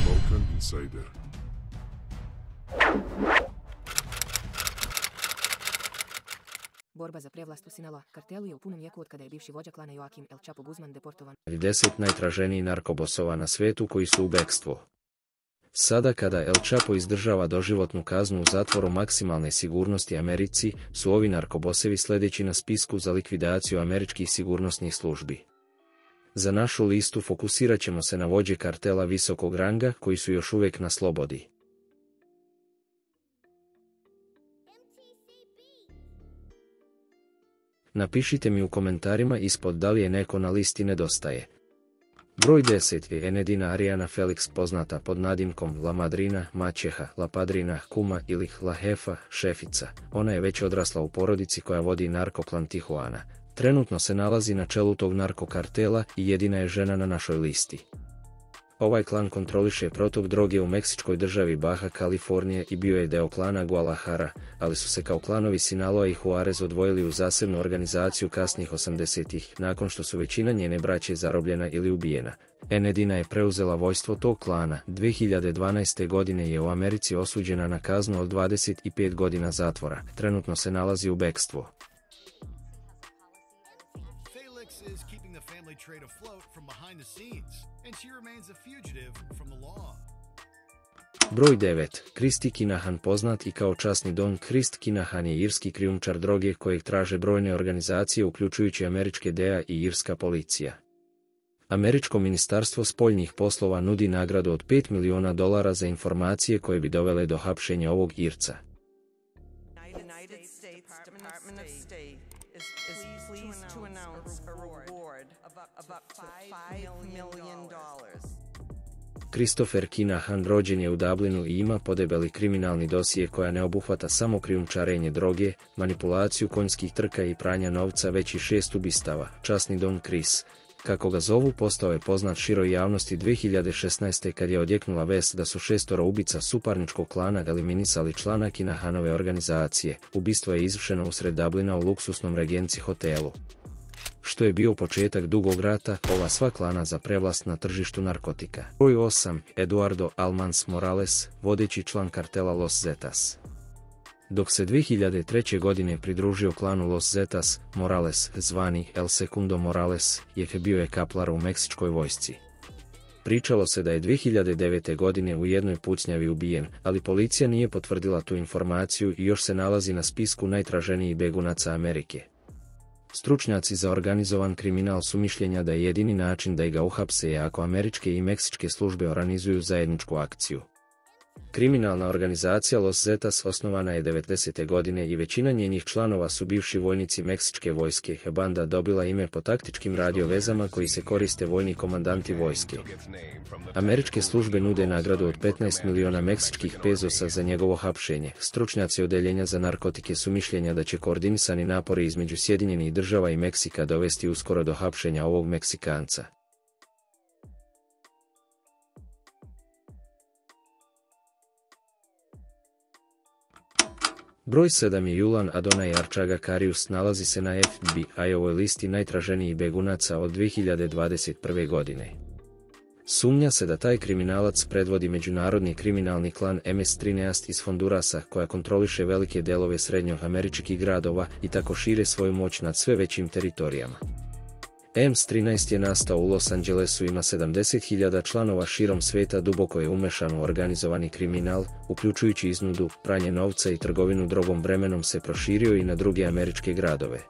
Balkan Insider. Borba za prevlast u Sinaloa kartelu je u punom jeku od kada je bivši vođa klana Joaquim El Chapo Guzman deportovan. 10 najtraženijih narkobosova na svijetu koji su u bekstvu. Sada kada El Chapo izdržava doživotnu kaznu u zatvoru maksimalne sigurnosti Americi, su ovi narkobosevi sljedeći na spisku za likvidaciju američkih sigurnosnih službi. Za našu listu fokusirat ćemo se na vođe kartela visokog ranga koji su još uvijek na slobodi. Napišite mi u komentarima ispod da li je neko na listi nedostaje. Broj 10 je Enedina Ariana Felix, poznata pod nadimkom La Madrina, Maćeha, La Padrina, Kuma ili La Jefa, šefica. Ona je već odrasla u porodici koja vodi narkoklan Tijuana. Trenutno se nalazi na čelu tog narkokartela i jedina je žena na našoj listi. Ovaj klan kontroliše protok droge u meksičkoj državi Baja Kalifornije i bio je deo klana Guadalajara, ali su se kao klanovi Sinaloa i Juarez odvojili u zasebnu organizaciju kasnih 80-ih, nakon što su većina njene braće zarobljena ili ubijena. Enedina je preuzela vođstvo tog klana. 2012. godine je u Americi osuđena na kaznu od 25 godina zatvora. Trenutno se nalazi u bekstvu. Broj 9. Kristi Kinahan, poznat i kao časni don. Krist Kinahan je irski krijumčar droge kojeg traže brojne organizacije uključujući američke DEA i irska policija. Američko ministarstvo spoljnih poslova nudi nagradu od $5 miliona za informacije koje bi dovele do hapšenja ovog Irca. Christopher Kinahan rođen je u Dublinu i ima podebeli kriminalni dosije koja ne obuhvata samo krijumčarenje droge, manipulaciju konjskih trka i pranja novca, već i 6 ubistava. Časni don Chris, kako ga zovu, postao je poznat široj javnosti 2016. kad je odjeknula vest da su 6 ubica suparničkog klana eliminisali člana Kinahanove organizacije. Ubistvo je izvršeno usred Dublina u luksusnom Regency hotelu. Što je bio početak dugog rata ova sva klana za prevlast na tržištu narkotika. Broj 8. Eduardo Almans Morales, vodeći član kartela Los Zetas. Dok se 2003. godine pridružio klanu Los Zetas, Morales, zvani El Segundo Morales, bio je kaplar u meksičkoj vojsci. Pričalo se da je 2009. godine u jednoj pucnjavi ubijen, ali policija nije potvrdila tu informaciju i još se nalazi na spisku najtraženijih begunaca Amerike. Stručnjaci za organizovan kriminal su mišljenja da je jedini način da ga uhapse je ako američke i meksičke službe organizuju zajedničku akciju. Kriminalna organizacija Los Zetas osnovana je 90. godine i većina njenih članova su bivši vojnici meksičke vojske. Banda dobila ime po taktičkim radiovezama koji se koriste vojni komandanti vojske. Američke službe nude nagradu od 15 miliona meksičkih pezosa za njegovo hapšenje. Stručnjaci odeljenja za narkotike su mišljenja da će koordinisani napori između Sjedinjenih država i Meksika dovesti uskoro do hapšenja ovog Meksikanca. Broj 7 je Julian Adonai Arčaga Karius, nalazi se na FBI-ovoj listi najtraženijih begunaca od 2021. godine. Sumnja se da taj kriminalac predvodi međunarodni kriminalni klan MS-13 iz Hondurasa, koja kontroliše velike delove srednjoameričkih gradova i tako šire svoju moć nad sve većim teritorijama. MS-13 je nastao u Los Angelesu, ima 70.000 članova širom sveta, duboko je umešan u organizovani kriminal, uključujući iznudu, pranje novca i trgovinu drogom. Vremenom se proširio i na druge američke gradove.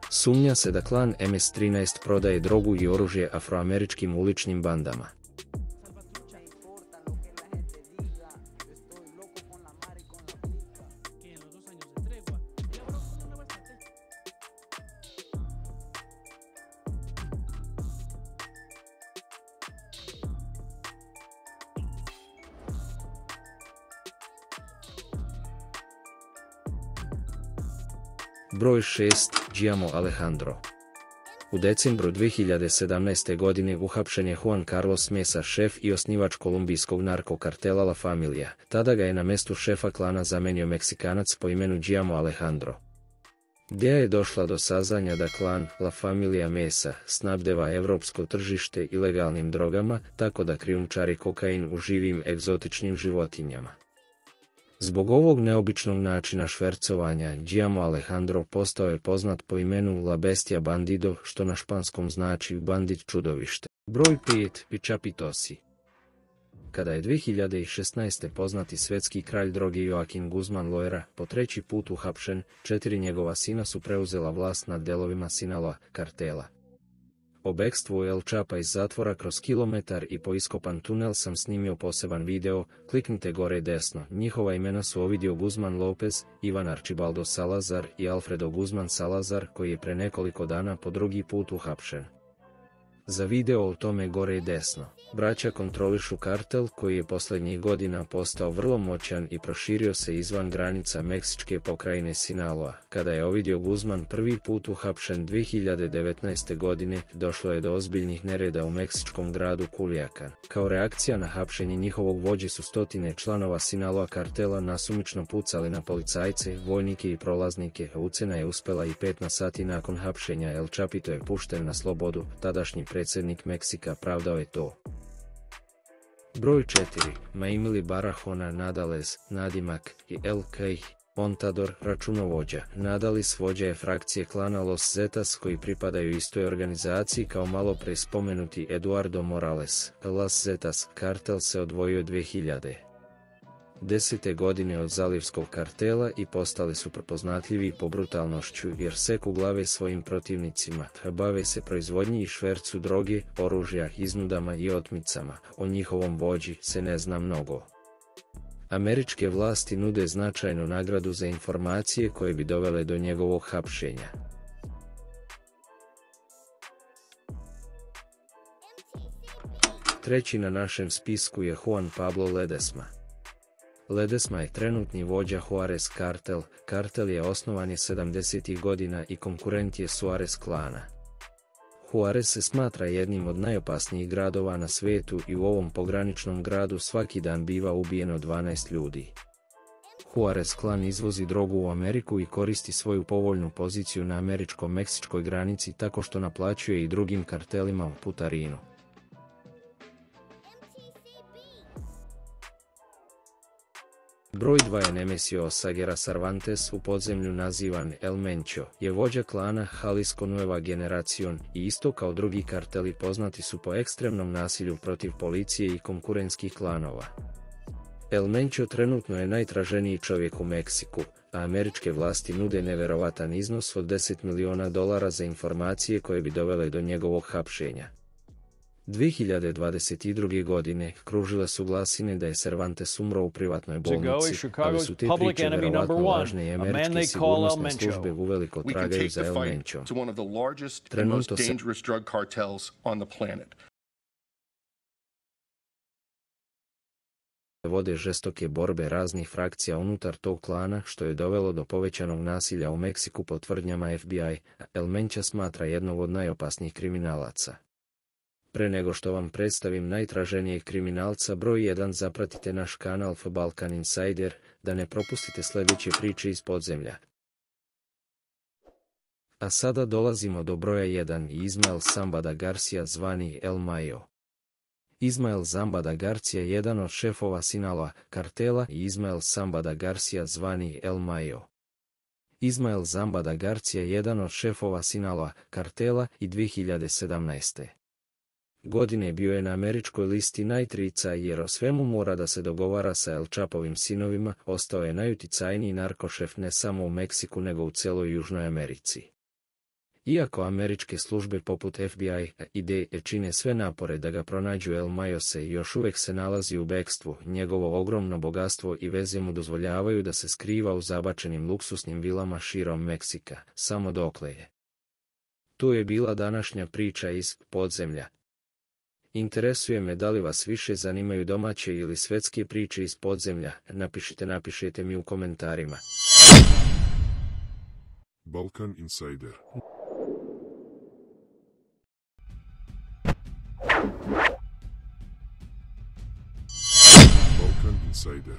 Sumnja se da klan MS-13 prodaje drogu i oružje afroameričkim uličnim bandama. Broj 6. Giamo Alejandro. U decembru 2017. godine uhapšen je Juan Carlos Mesa, šef i osnivač kolumbijskog narkokartela La Familia. Tada ga je na mestu šefa klana zamenio Meksikanac po imenu Giamo Alejandro. gdje je došla do saznanja da klan La Familia Mesa snabdeva evropsko tržište ilegalnim drogama, tako da krijumčari kokain u živim egzotičnim životinjama. Zbog ovog neobičnog načina švercovanja, Giamo Alejandro postao je poznat po imenu La Bestia Bandido, što na španskom znači bandit čudovište. Broj 5. Pichapitosi. Kada je 2016. poznati svetski kralj droge Joaquin Guzman Loera po treći put uhapšen, 4 njegova sina su preuzela vlast nad delovima Sinaloa kartela. O bekstvu El Chapa iz zatvora kroz kilometar i po iskopan tunel sam snimio poseban video, kliknite gore desno. Njihova imena su Ovidio Guzman Lopez, Ivan Archibaldo Salazar i Alfredo Guzman Salazar, koji je pre nekoliko dana po drugi put uhapšen. Za video o tome gore desno. Braća kontrolišu kartel koji je posljednjih godina postao vrlo moćan i proširio se izvan granica meksičke pokrajine Sinaloa. Kada je Ovidio Guzman prvi put uhapšen 2019. godine, došlo je do ozbiljnih nereda u meksičkom gradu Culiacan. Kao reakcija na hapšenje njihovog vođe su stotine članova Sinaloa kartela nasumično pucali na policajce, vojnike i prolaznike. Ucena je uspela i 15 sati nakon hapšenja. El Chapito je pušten na slobodu, tadašnji predsjednik Meksika pravdao je to. Broj 4. Maimili Barahona Nadales, nadimak i El Montador, računovođa. Nadalis vođa je frakcije klana Los Zetas koji pripadaju istoj organizaciji kao malo pre spomenuti Eduardo Morales. Los Zetas kartel se odvojio 2010. godine od zalivskog kartela i postali su prepoznatljivi po brutalnošću jer seku glave svojim protivnicima. Bave se proizvodnji i švercu droge, oružja, iznudama i otmicama. O njihovom vođi se ne zna mnogo. Američke vlasti nude značajnu nagradu za informacije koje bi dovele do njegovog hapšenja. Treći na našem spisku je Juan Pablo Ledesma. Ledesma je trenutni vođa Juarez kartel. Kartel je osnovan 70. godina i konkurent je Suarez klana. Juarez se smatra jednim od najopasnijih gradova na svetu i u ovom pograničnom gradu svaki dan biva ubijeno 12 ljudi. Juarez klan izvozi drogu u Ameriku i koristi svoju povoljnu poziciju na američko-meksičkoj granici tako što naplaćuje i drugim kartelima u putarinu. Broj 2 je Nemesio Osaguera Cervantes, u podzemlju nazivan El Mencho, je vođa klana Jalisco Nueva Generacion i isto kao drugi karteli poznati su po ekstremnom nasilju protiv policije i konkurentskih klanova. El Mencho trenutno je najtraženiji čovjek u Meksiku, a američke vlasti nude neverovatan iznos od $10 miliona za informacije koje bi dovele do njegovog hapšenja. 2022. godine kružile su glasine da je Cervantes umro u privatnoj bolnici, ali su te priče verovatno lažne i američke sigurnosne službe uveliko tragaju za El Mencho. Trenutno se vode žestoke borbe raznih frakcija unutar tog klana, što je dovelo do povećanog nasilja u Meksiku po tvrdnjama FBI. El Mencho smatra jednog od najopasnijih kriminalaca. Pre nego što vam predstavim najtraženijeg kriminalca broj 1, zapratite naš kanal Balkan Insider, da ne propustite sljedeće priče iz podzemlja. A sada dolazimo do broja 1 i Ismael Zambada Garcia zvani El Mayo. Ismael Zambada Garcia je jedan od šefova Sinaloa kartela i Ismael Zambada Garcia zvani El Mayo. Ismael Zambada Garcia je jedan od šefova Sinaloa kartela i 2017. godine bio je na američkoj listi najtrica jer o svemu mora da se dogovara sa El Chapovim sinovima, ostao je najuticajniji narkošef ne samo u Meksiku nego u celoj Južnoj Americi. Iako američke službe poput FBI i DEA čine sve napore da ga pronađu, El Mayo se još uvek se nalazi u bekstvu, njegovo ogromno bogatstvo i veze mu dozvoljavaju da se skriva u zabačenim luksusnim vilama širom Meksika, samo dokle je. To je bila današnja priča iz podzemlja. Interesuje me da li vas više zanimaju domaće ili svetske priče iz podzemlja, napišite mi u komentarima. Balkan Insider. Balkan Insider.